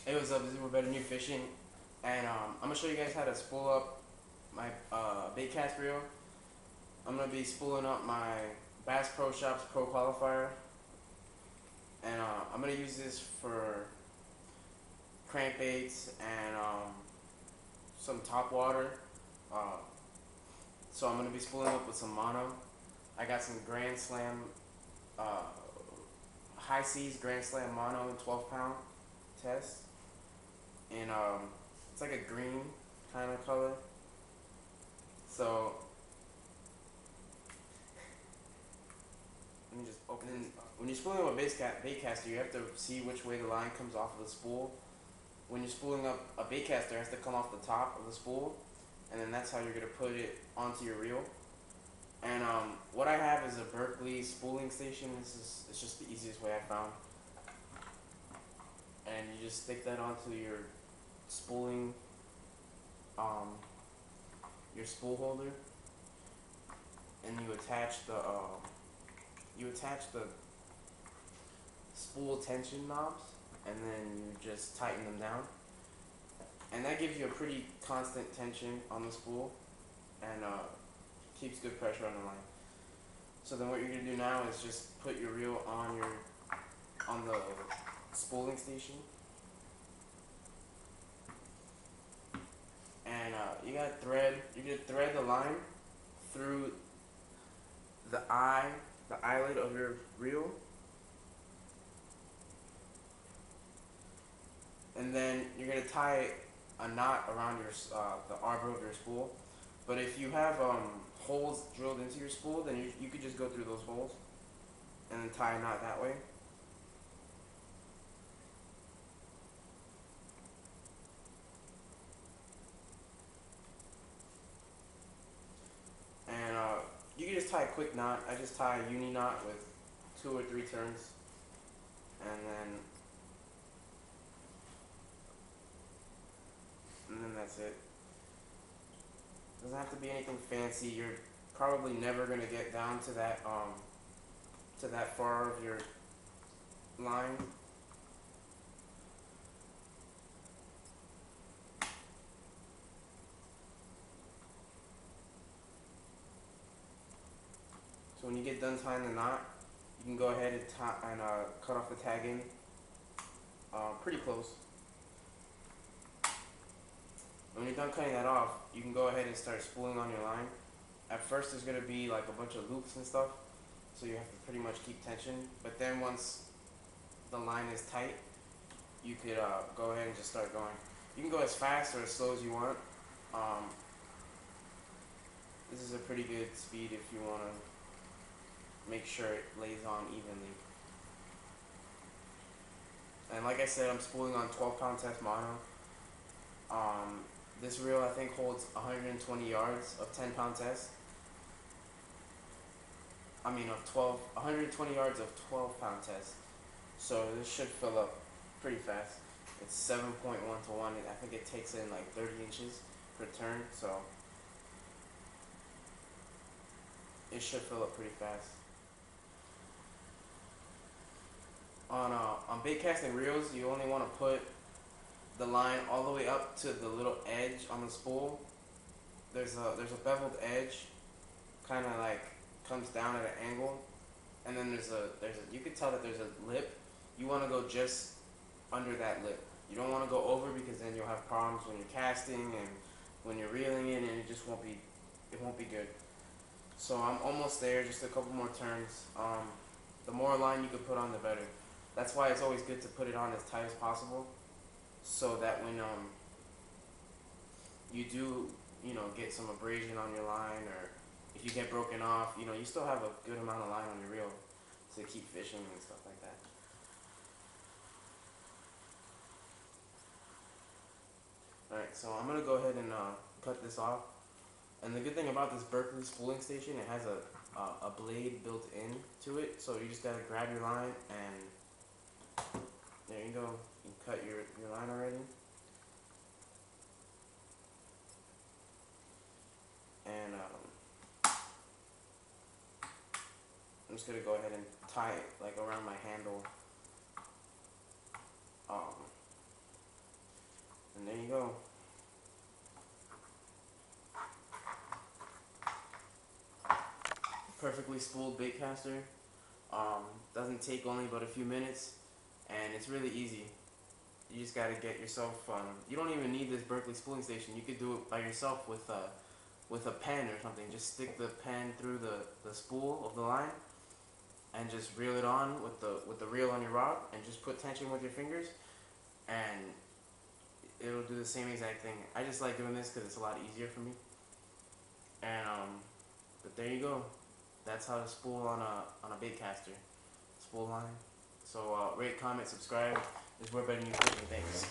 Hey, what's up? This is Better New Fishing, and I'm gonna show you guys how to spool up my Baitcast reel. I'm gonna be spooling up my Bass Pro Shops Pro Qualifier, and I'm gonna use this for crankbaits and some top water. Uh, so I'm gonna be spooling up with some mono. I got some Grand Slam, uh, High Seas Grand Slam mono 12-pound test, and it's like a green kind of color. So let me just open it. When you're spooling up a baitcaster, you have to see which way the line comes off of the spool. When you're spooling up a baitcaster, it has to come off the top of the spool, and then that's how you're gonna put it onto your reel. And what I have is a Berkeley spooling station. It's just the easiest way I found. And you just stick that onto your spooling, um, your spool holder, and you attach the spool tension knobs, and then you just tighten them down, and that gives you a pretty constant tension on the spool, and keeps good pressure on the line. So then what you're gonna do now is just put your reel on the spooling station, and you're gonna thread the line through the eyelid of your reel, and then you're gonna tie a knot around your the arbor of your spool. But if you have holes drilled into your spool, then you could just go through those holes and then tie a knot that way. And you can just tie a quick knot. I just tie a uni knot with 2 or 3 turns, and then that's it. Doesn't have to be anything fancy. You're probably never gonna get down to that far of your line. So when you get done tying the knot, you can go ahead and cut off the tagging pretty close. When you're done cutting that off, you can go ahead and start spooling on your line. At first there's going to be like a bunch of loops and stuff, so you have to pretty much keep tension. But then once the line is tight, you could go ahead and just start going. You can go as fast or as slow as you want. This is a pretty good speed if you want to make sure it lays on evenly. And like I said, I'm spooling on 12-pound test mono. This reel I think holds 120 yards of 10-pound test. I mean 120 yards of 12-pound test. So this should fill up pretty fast. It's 7.1 to 1. I think it takes in like 30 inches per turn, so it should fill up pretty fast. On bait casting reels, you only want to put the line all the way up to the little edge on the spool. There's a beveled edge, kind of like comes down at an angle, and then you could tell that there's a lip. You want to go just under that lip. You don't want to go over, because then you'll have problems when you're casting and when you're reeling it, and it won't be good. So I'm almost there, just a couple more turns. The more line you can put on, the better. That's why it's always good to put it on as tight as possible, so that when you do, get some abrasion on your line, or if you get broken off, you still have a good amount of line on your reel to keep fishing and stuff like that. Alright, so I'm going to go ahead and cut this off. And the good thing about this Berkeley spooling station, it has a blade built in to it, so you just got to grab your line, and there you go. You cut your line already. And I'm just going to go ahead and tie it like around my handle. perfectly spooled baitcaster. Doesn't take only but a few minutes, and it's really easy. You just gotta get yourself. You don't even need this Berkeley spooling station. You could do it by yourself with a pen or something. Just stick the pen through the spool of the line, and just reel it on with the reel on your rod, and just put tension with your fingers, and it'll do the same exact thing. I just like doing this because it's a lot easier for me. And but there you go. That's how to spool on a baitcaster spool line. So rate, comment, subscribe. It's way better than you think. Thanks.